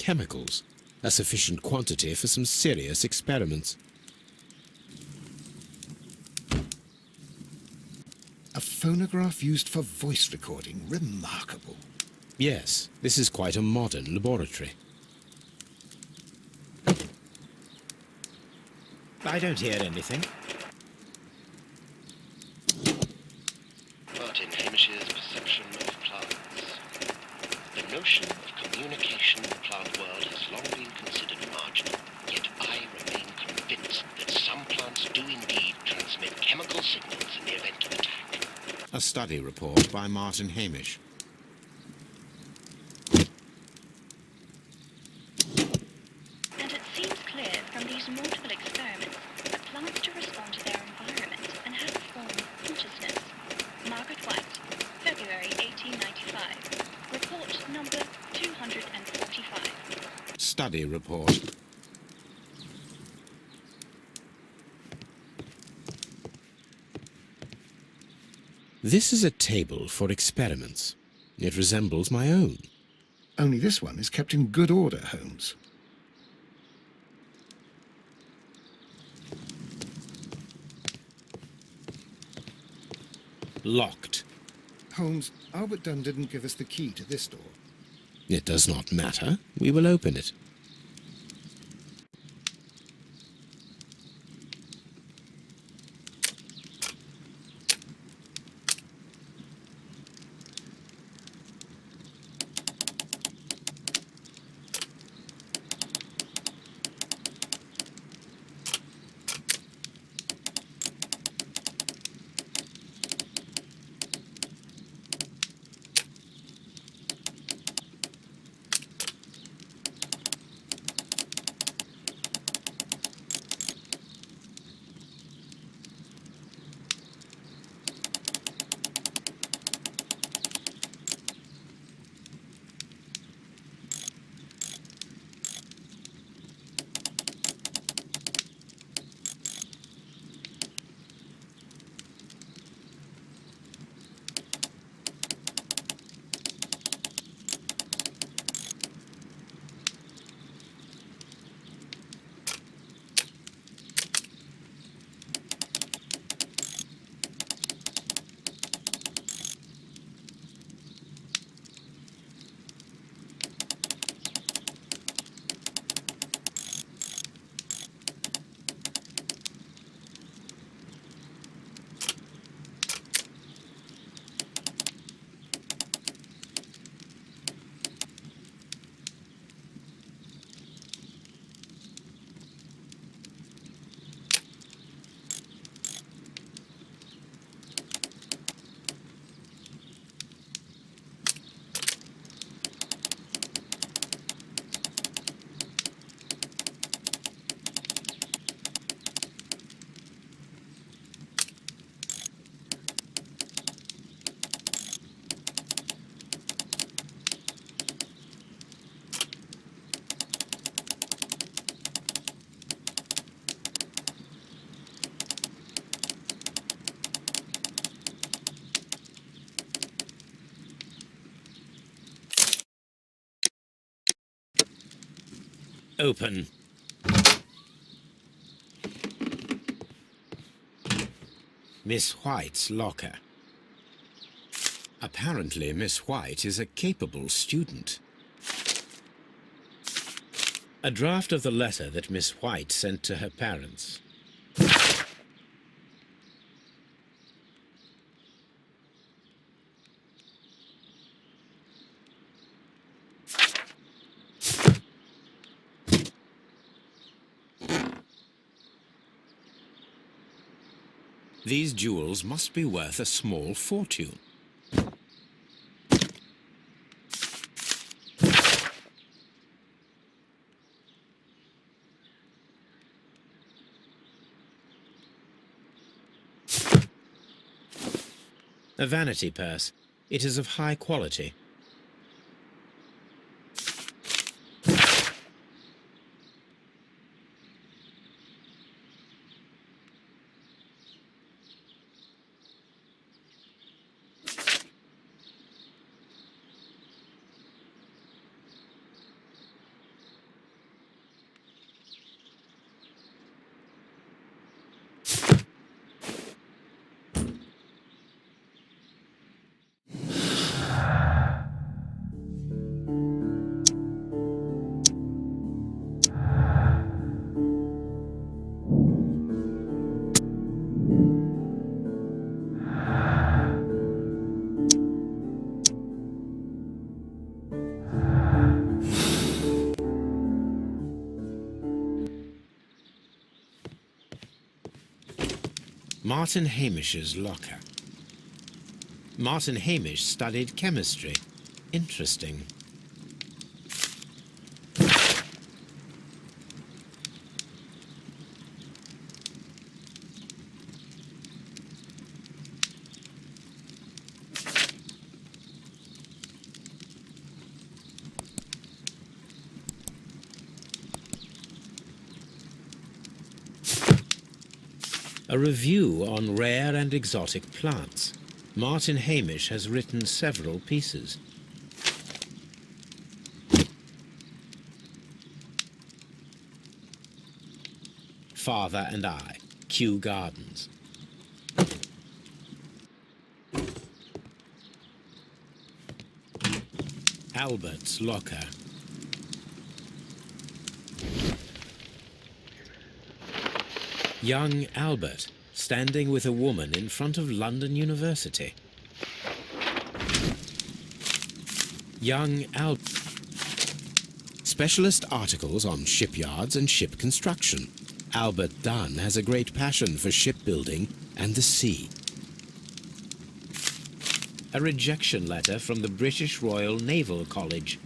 chemicals, a sufficient quantity for some serious experiments. A phonograph used for voice recording. Remarkable. Yes, this is quite a modern laboratory. I don't hear anything. Martin Hamish's perception of plants. The notion of communication in the plant world has long been considered marginal, yet I remain convinced that some plants do indeed transmit chemical signals in the event of attack. A study report by Martin Hamish. And it seems clear from these multiple experiments that plants do respond to their environment and have a form of consciousness. Margaret White, February 1895. Report number 245. Study report. This is a table for experiments. It resembles my own. Only this one is kept in good order, Holmes. Locked. Holmes, Albert Dunn didn't give us the key to this door. It does not matter. We will open it. Open. Miss White's locker. Apparently, Miss White is a capable student. A draft of the letter that Miss White sent to her parents. These jewels must be worth a small fortune. A vanity purse. It is of high quality. Martin Hamish's locker. Martin Hamish studied chemistry. Interesting. A review on rare and exotic plants. Martin Hamish has written several pieces. Father and I, Kew Gardens. Albert's locker. Young Albert, standing with a woman in front of London University. Young Albert. Specialist articles on shipyards and ship construction. Albert Dunn has a great passion for shipbuilding and the sea. A rejection letter from the British Royal Naval College.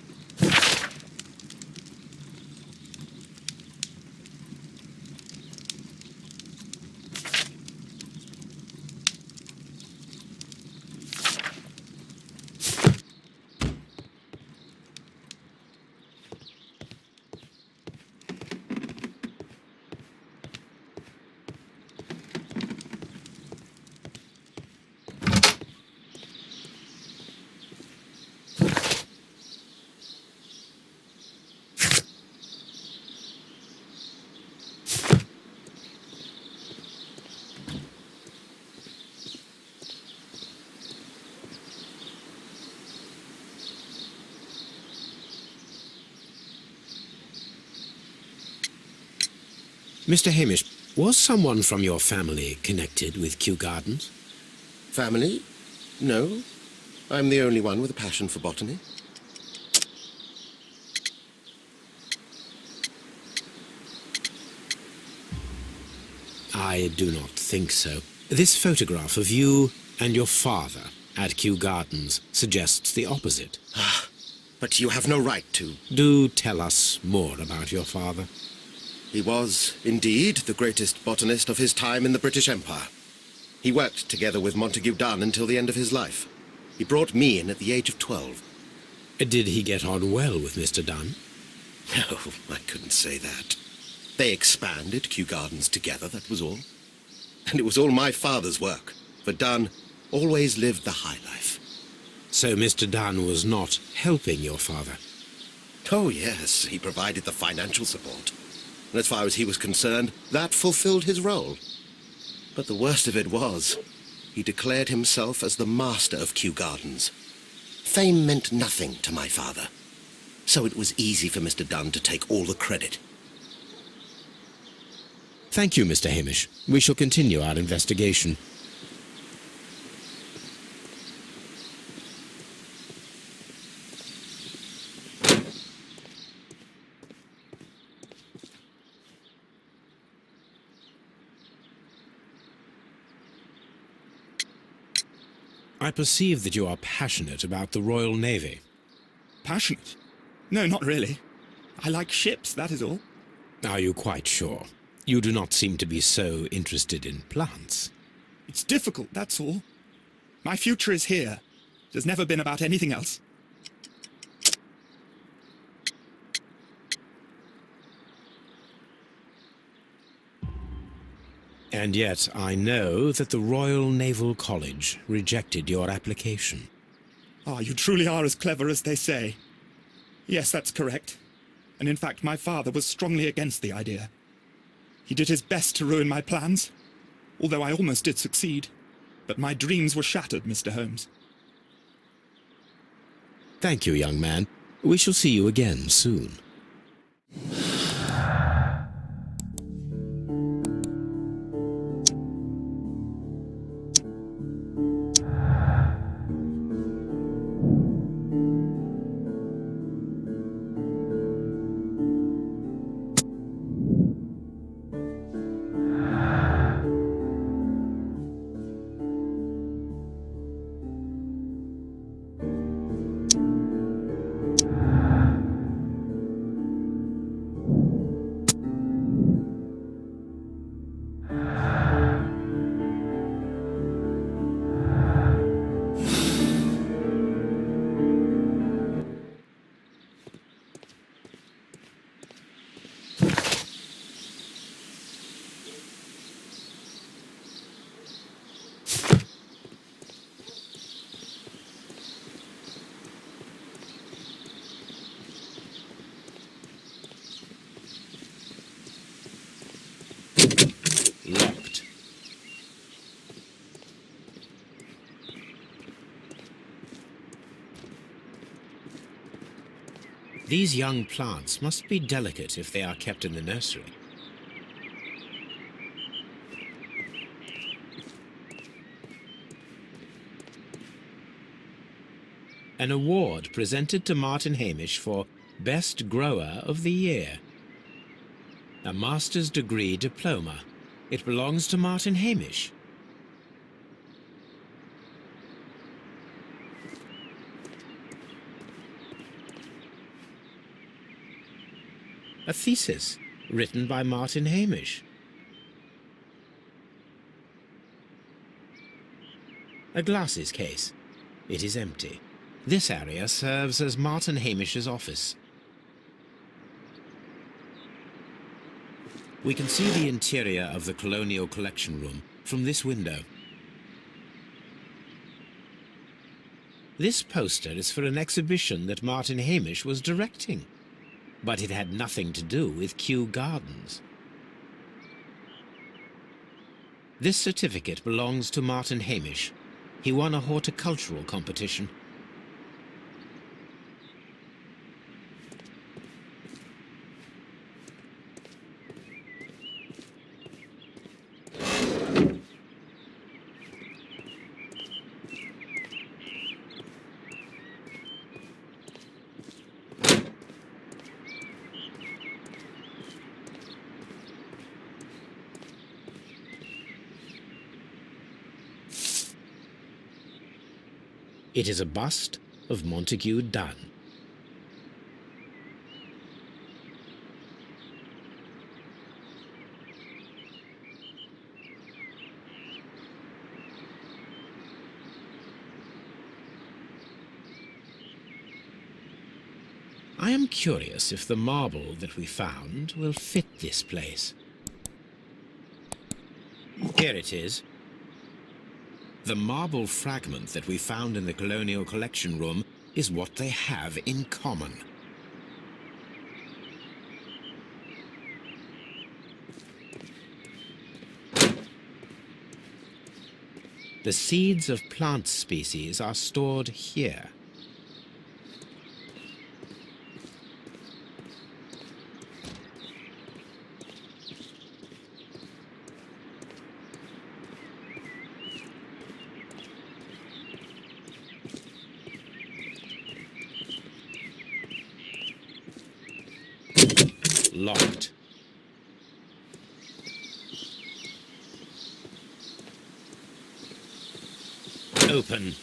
Mr. Hamish, was someone from your family connected with Kew Gardens? Family? No. I'm the only one with a passion for botany. I do not think so. This photograph of you and your father at Kew Gardens suggests the opposite. But you have no right to. Do tell us more about your father. He was, indeed, the greatest botanist of his time in the British Empire. He worked together with Montague Dunn until the end of his life. He brought me in at the age of 12. Did he get on well with Mr. Dunn? No, I couldn't say that. They expanded Kew Gardens together, that was all. And it was all my father's work, for Dunn always lived the high life. So Mr. Dunn was not helping your father? Oh, yes, he provided the financial support. And as far as he was concerned, that fulfilled his role. But the worst of it was, he declared himself as the master of Kew Gardens. Fame meant nothing to my father, so it was easy for Mr. Dunn to take all the credit. Thank you, Mr. Hamish. We shall continue our investigation. I perceive that you are passionate about the Royal Navy. Passionate? No, not really. I like ships, that is all. Are you quite sure? You do not seem to be so interested in plants. It's difficult, that's all. My future is here. It has never been about anything else. And yet I know that the Royal Naval College rejected your application. Ah, you truly are as clever as they say. Yes, that's correct. And in fact, my father was strongly against the idea. He did his best to ruin my plans, although I almost did succeed. But my dreams were shattered, Mr. Holmes. Thank you, young man. We shall see you again soon. These young plants must be delicate if they are kept in the nursery. An award presented to Martin Hamish for Best Grower of the Year. A master's degree diploma. It belongs to Martin Hamish. A thesis written by Martin Hamish. A glasses case. It is empty. This area serves as Martin Hamish's office. We can see the interior of the Colonial Collection Room from this window. This poster is for an exhibition that Martin Hamish was directing, but it had nothing to do with Kew Gardens. This certificate belongs to Martin Hamish. He won a horticultural competition. It is a bust of Montague Dunn. I am curious if the marble that we found will fit this place. Here it is. The marble fragment that we found in the Colonial Collection Room is what they have in common. The seeds of plant species are stored here. Locked. Open.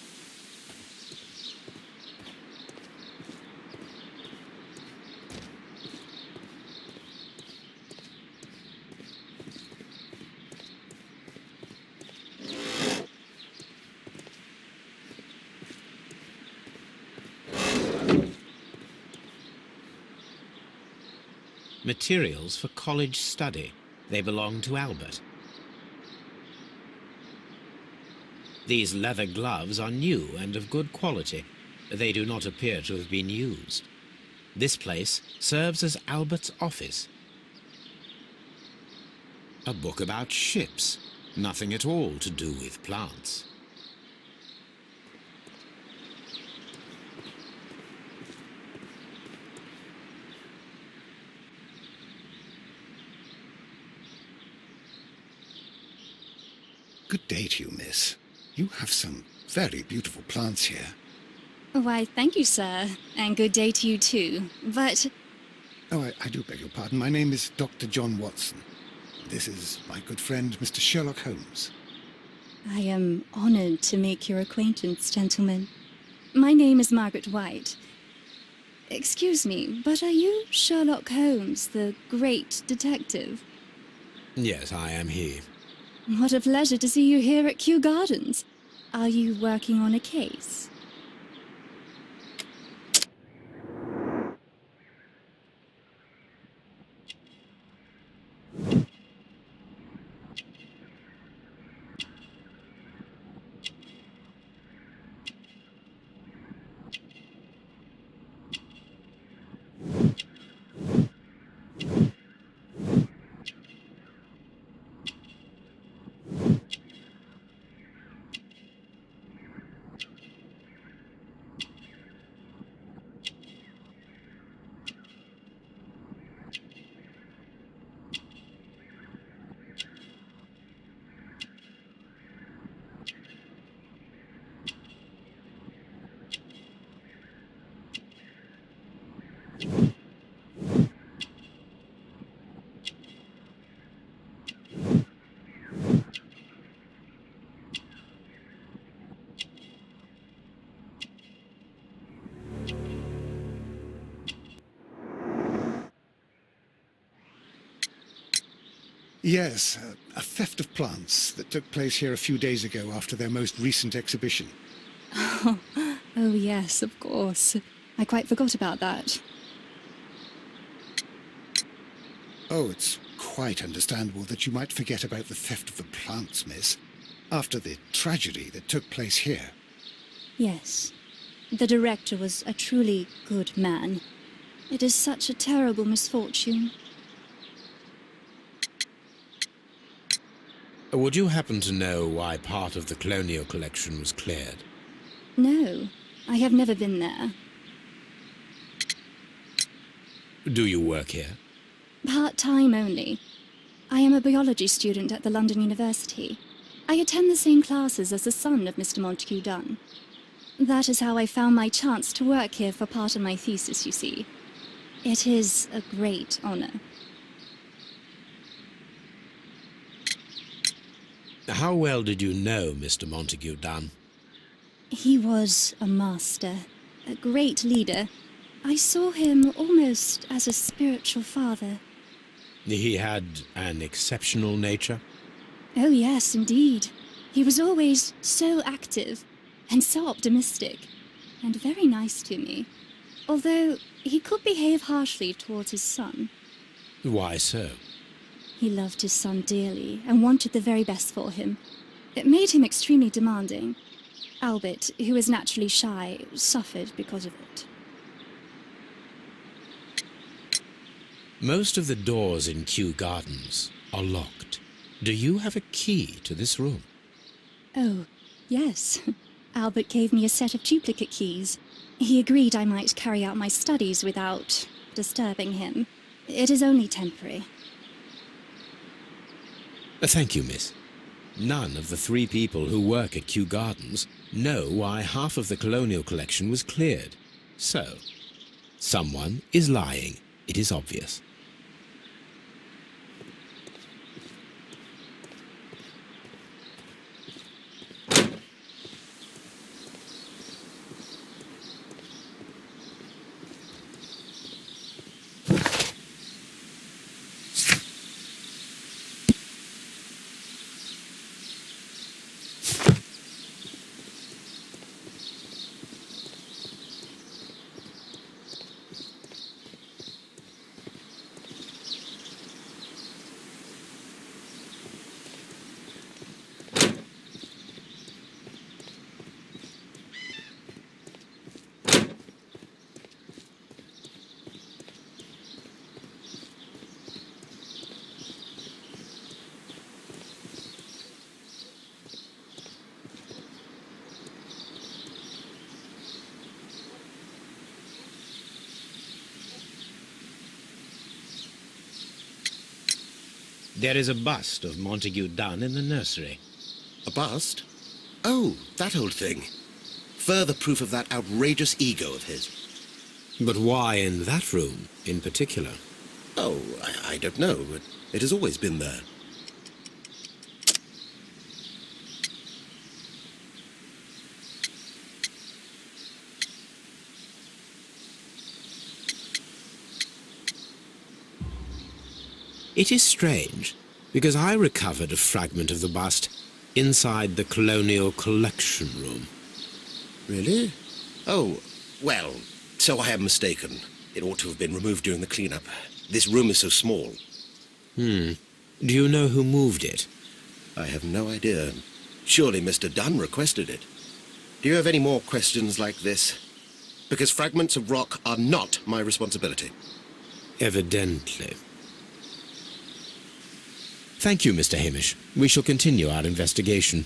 Materials for college study. They belong to Albert. These leather gloves are new and of good quality. They do not appear to have been used. This place serves as Albert's office. A book about ships. Nothing at all to do with plants. Good day to you, miss. You have some very beautiful plants here. Why, thank you, sir. And good day to you, too. But... Oh, I do beg your pardon. My name is Dr. John Watson. This is my good friend, Mr. Sherlock Holmes. I am honored to make your acquaintance, gentlemen. My name is Margaret White. Excuse me, but are you Sherlock Holmes, the great detective? Yes, I am he. What a pleasure to see you here at Kew Gardens. Are you working on a case? Yes, a theft of plants that took place here a few days ago after their most recent exhibition. Oh, yes, of course. I quite forgot about that. Oh, it's quite understandable that you might forget about the theft of the plants, miss, after the tragedy that took place here. Yes. The director was a truly good man. It is such a terrible misfortune. Would you happen to know why part of the colonial collection was cleared? No, I have never been there. Do you work here? Part-time only. I am a biology student at the London University. I attend the same classes as the son of Mr. Montague Dunn. That is how I found my chance to work here for part of my thesis, you see. It is a great honor. How well did you know Mr. Montague Dunn? He was a master, a great leader. I saw him almost as a spiritual father. He had an exceptional nature? Oh yes, indeed. He was always so active and so optimistic and very nice to me. Although he could behave harshly towards his son. Why so? He loved his son dearly and wanted the very best for him. It made him extremely demanding. Albert, who is naturally shy, suffered because of it. Most of the doors in Kew Gardens are locked. Do you have a key to this room? Oh, yes. Albert gave me a set of duplicate keys. He agreed I might carry out my studies without disturbing him. It is only temporary. Thank you, miss. None of the 3 people who work at Kew Gardens know why half of the colonial collection was cleared. So, someone is lying. It is obvious. There is a bust of Montague Dunn in the nursery. A bust? Oh, that old thing. Further proof of that outrageous ego of his. But why in that room in particular? Oh, I don't know, but it has always been there. It is strange, because I recovered a fragment of the bust inside the colonial collection room. Really? Oh, well, so I am mistaken. It ought to have been removed during the cleanup. This room is so small. Do you know who moved it? I have no idea. Surely Mr. Dunn requested it. Do you have any more questions like this? Because fragments of rock are not my responsibility. Evidently. Thank you, Mr. Hamish. We shall continue our investigation.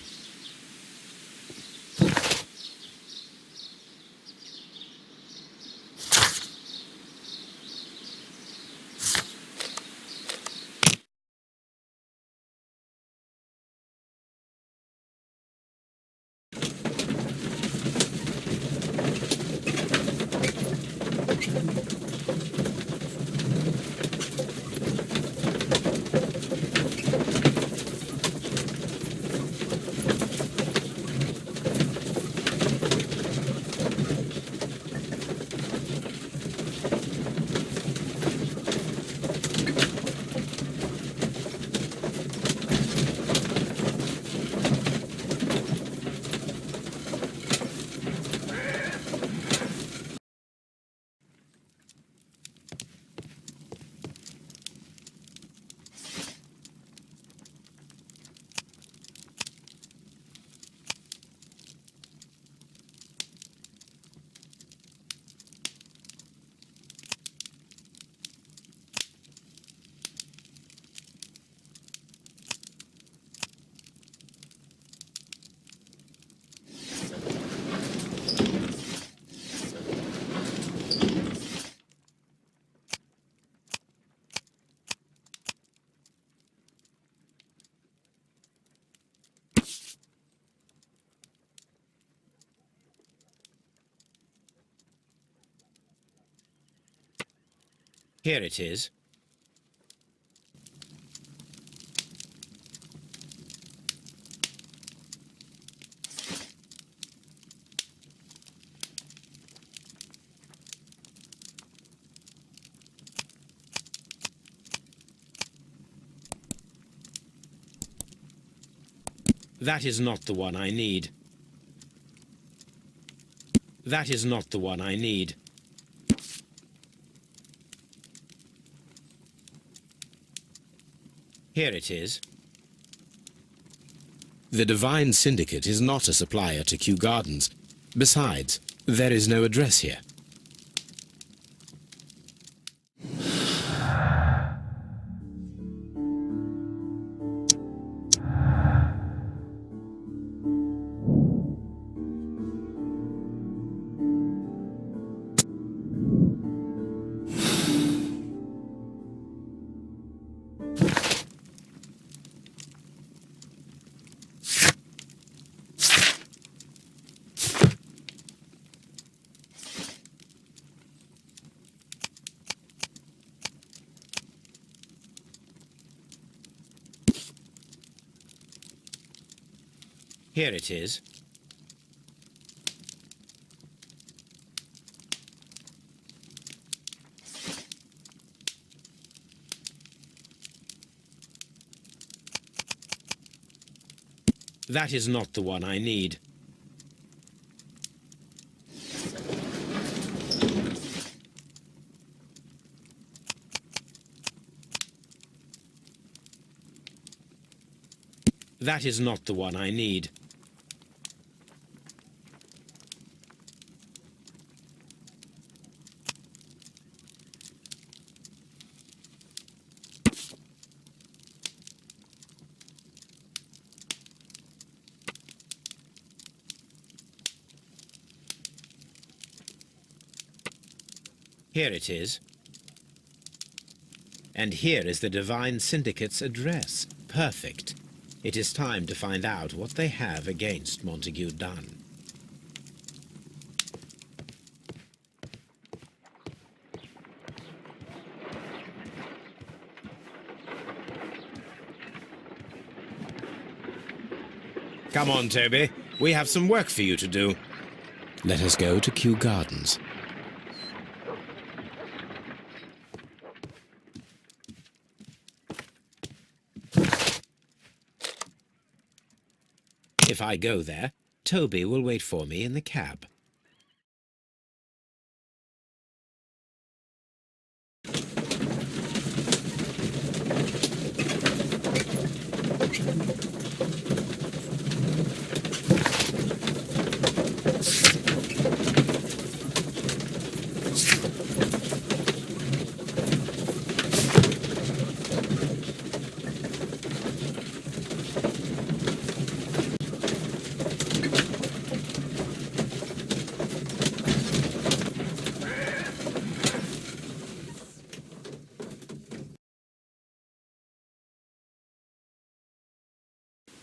Here it is. That is not the one I need. That is not the one I need. Here it is. The Divine Syndicate is not a supplier to Kew Gardens. Besides, there is no address here. Here it is. That is not the one I need. That is not the one I need. Here it is. And here is the Divine Syndicate's address. Perfect. It is time to find out what they have against Montague Dunn. Come on, Toby. We have some work for you to do. Let us go to Kew Gardens. If I go there, Toby will wait for me in the cab.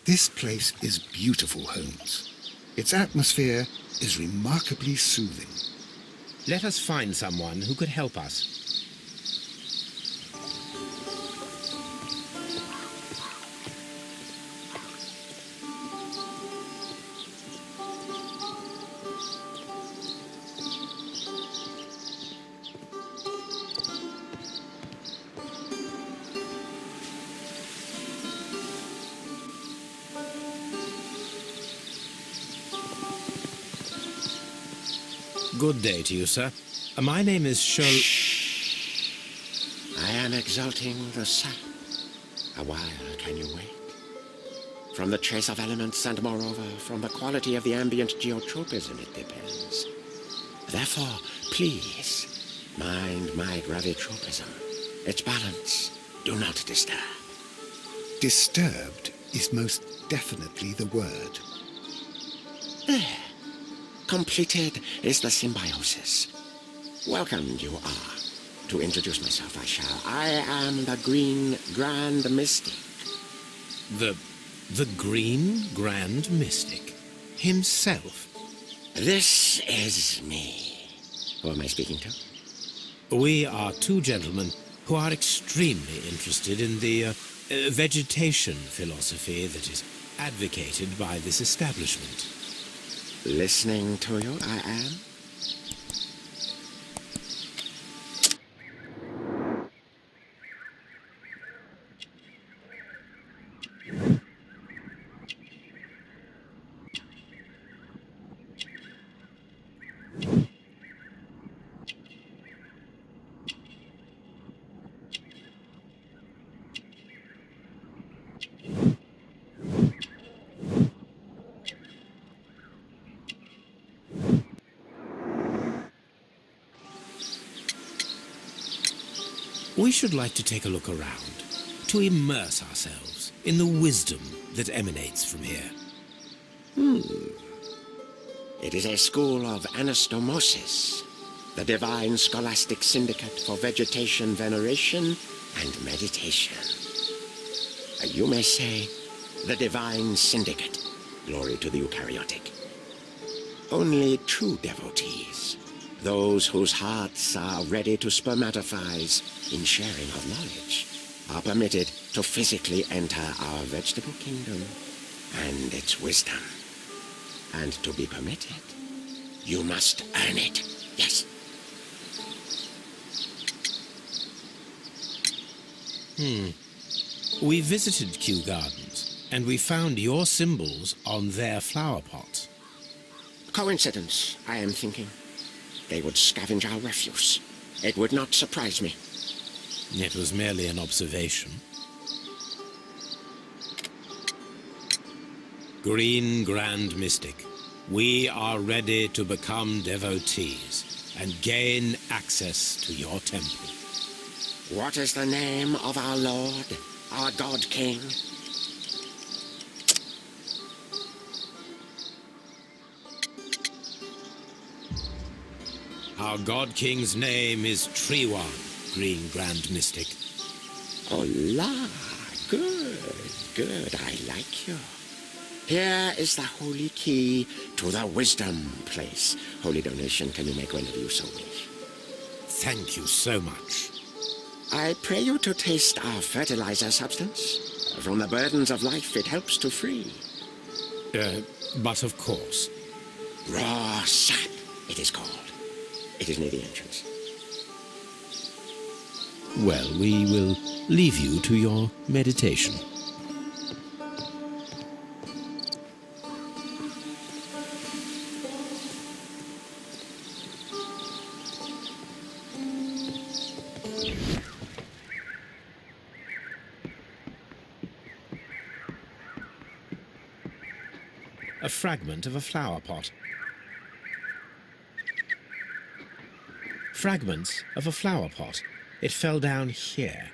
This place is beautiful, Holmes. Its atmosphere is remarkably soothing. Let us find someone who could help us. Good day to you, sir. My name is Sherlock... I am exalting the sun. A while can you wait? From the trace of elements and moreover from the quality of the ambient geotropism it depends. Therefore, please, mind my gravitropism. Its balance, do not disturb. Disturbed is most definitely the word. There. Completed is the symbiosis. Welcome you are. To introduce myself I shall. I am the Green Grand Mystic. The Green Grand Mystic himself. This is me. Who am I speaking to? We are two gentlemen who are extremely interested in the vegetation philosophy that is advocated by this establishment. Listening to you, I am. We should like to take a look around, to immerse ourselves in the wisdom that emanates from here. It is a school of anastomosis, the divine scholastic syndicate for vegetation veneration and meditation. You may say, the divine syndicate, glory to the eukaryotic. Only true devotees, those whose hearts are ready to spermatophize in sharing of knowledge, are permitted to physically enter our vegetable kingdom and its wisdom. And to be permitted, you must earn it. Yes. We visited Kew Gardens, and we found your symbols on their flower pots. Coincidence, I am thinking. They would scavenge our refuse. It would not surprise me. It was merely an observation. Green Grand Mystic, we are ready to become devotees and gain access to your temple. What is the name of our Lord, our God King? Our God King's name is Trewan, Green Grand Mystic. Oh, la, good, good, I like you. Here is the holy key to the wisdom place. Holy donation, can you make whenever you so wish? Thank you so much. I pray you to taste our fertilizer substance. From the burdens of life it helps to free. But of course. Raw sap, it is called. It is near the entrance. Well, we will leave you to your meditation. A fragment of a flower pot. Fragments of a flower pot. It fell down here.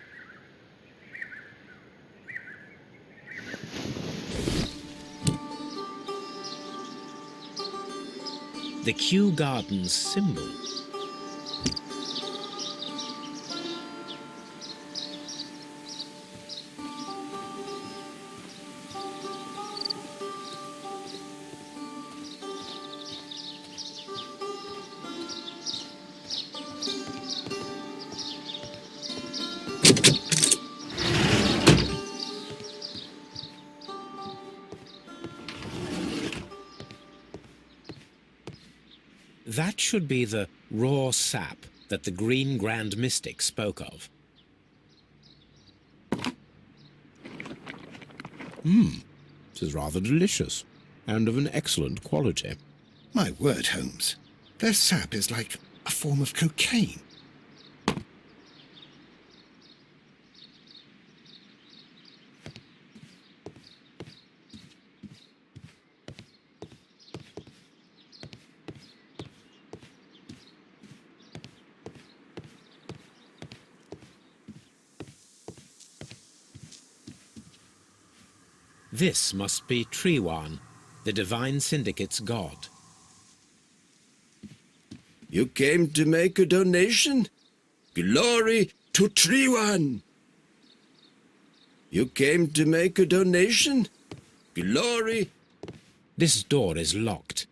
The Kew Gardens symbol. That should be the raw sap that the Green Grand Mystic spoke of. It is rather delicious, and of an excellent quality. My word, Holmes. Their sap is like a form of cocaine. This must be Trewan, the Divine Syndicate's god. You came to make a donation? Glory to Trewan! You came to make a donation? Glory! This door is locked,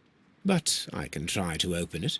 but I can try to open it.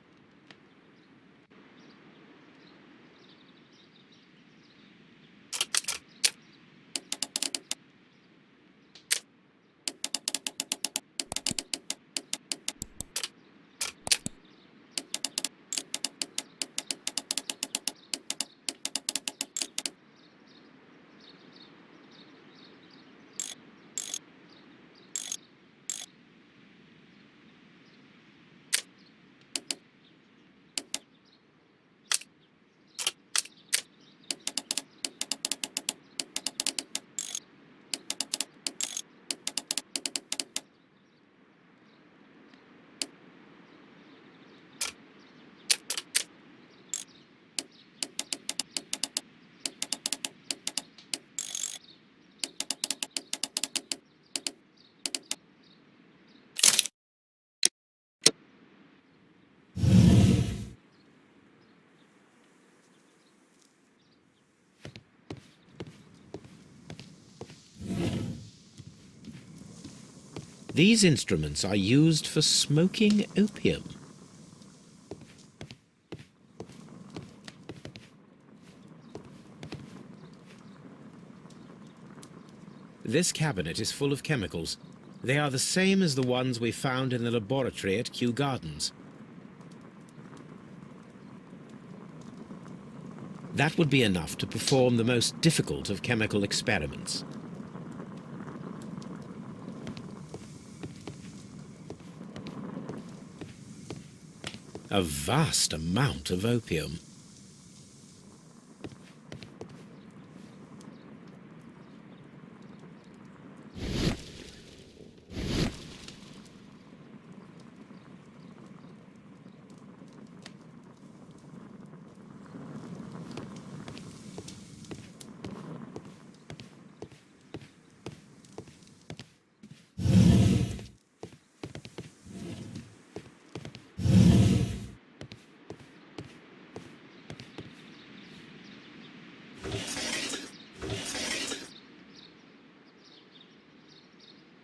These instruments are used for smoking opium. This cabinet is full of chemicals. They are the same as the ones we found in the laboratory at Kew Gardens. That would be enough to perform the most difficult of chemical experiments. A vast amount of opium.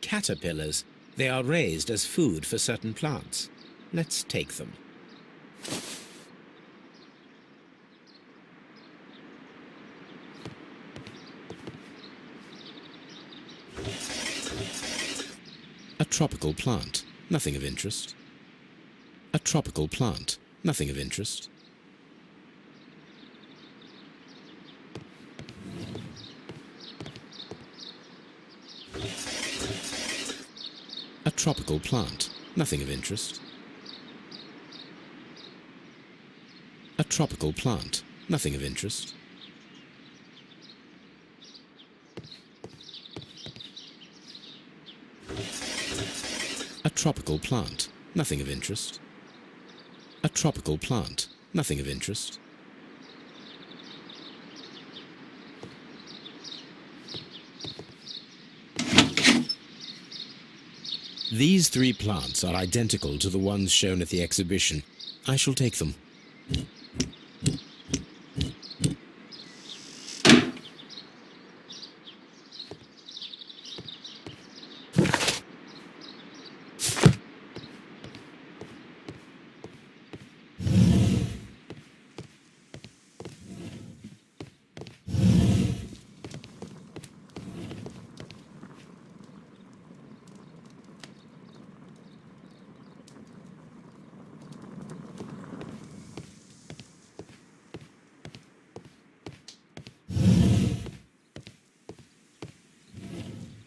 Caterpillars. They are raised as food for certain plants. Let's take them. A tropical plant. Nothing of interest. A tropical plant. Nothing of interest. A tropical plant. Nothing of interest. A tropical plant. Nothing of interest. A tropical plant. Nothing of interest. A tropical plant. Nothing of interest. These three plants are identical to the ones shown at the exhibition. I shall take them.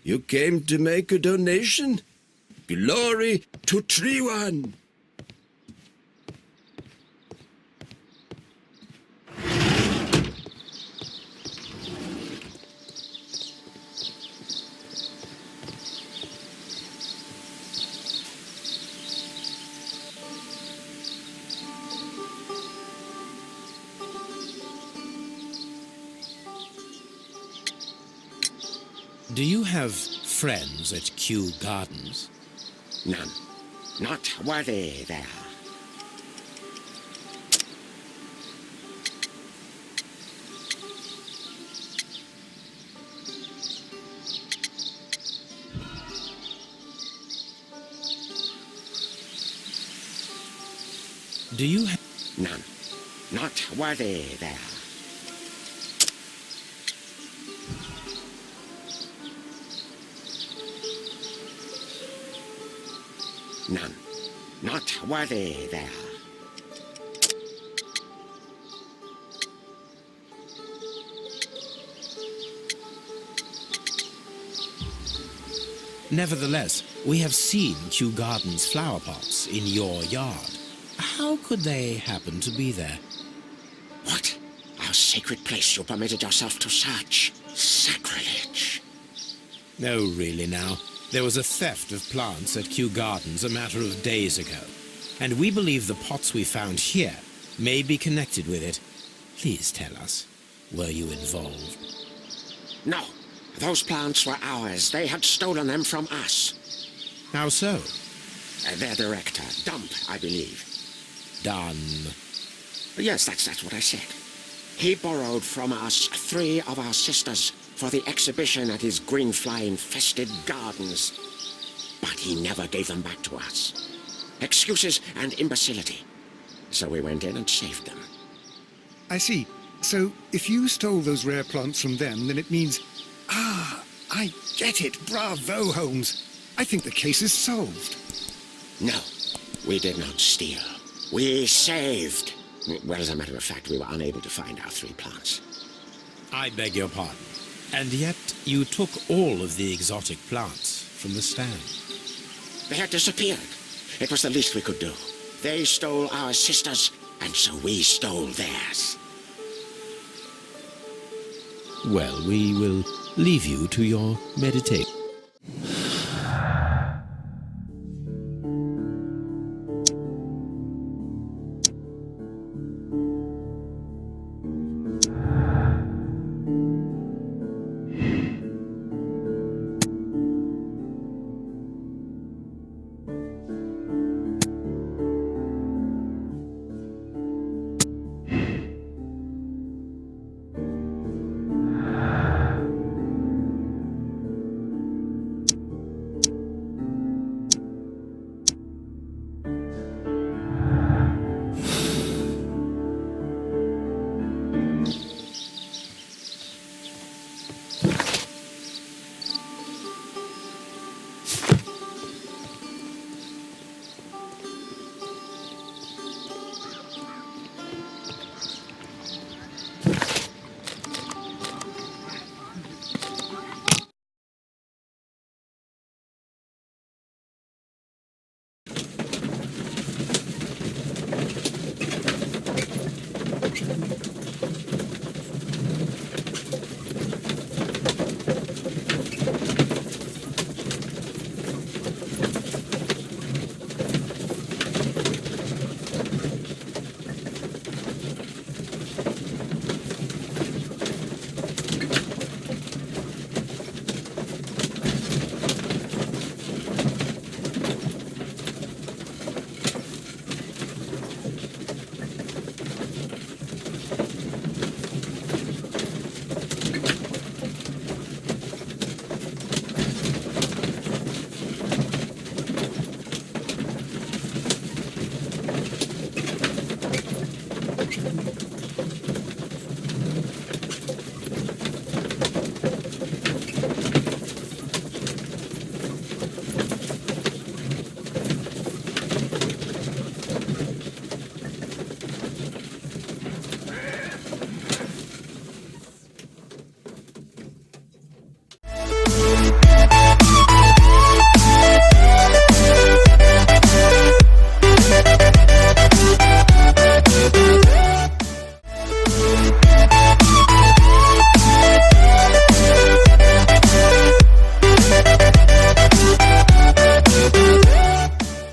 You came to make a donation? Glory to Triwan! Do you have friends at Kew Gardens? None. Not worthy there. Do you have... None. Not worthy there. None. Not worthy there. Nevertheless, we have seen Kew Gardens flower pots in your yard. How could they happen to be there? What? Our sacred place you permitted yourself to search. Sacrilege. No, really now. There was a theft of plants at Kew Gardens a matter of days ago, and we believe the pots we found here may be connected with it. Please tell us, were you involved? No. Those plants were ours. They had stolen them from us. How so? Their director, Dump, I believe. Done. Yes, that's what I said. He borrowed from us 3 of our sisters for the exhibition at his green fly-infested gardens. but he never gave them back to us. Excuses and imbecility. So we went in and saved them. I see. So, if you stole those rare plants from them, then it means... Ah, I get it. Bravo, Holmes. I think the case is solved. No, we did not steal. We saved. Well, as a matter of fact, we were unable to find our 3 plants. I beg your pardon. And yet you took all of the exotic plants from the stand. They had disappeared. It was the least we could do. They stole our sisters, and so we stole theirs. Well, we will leave you to your meditation.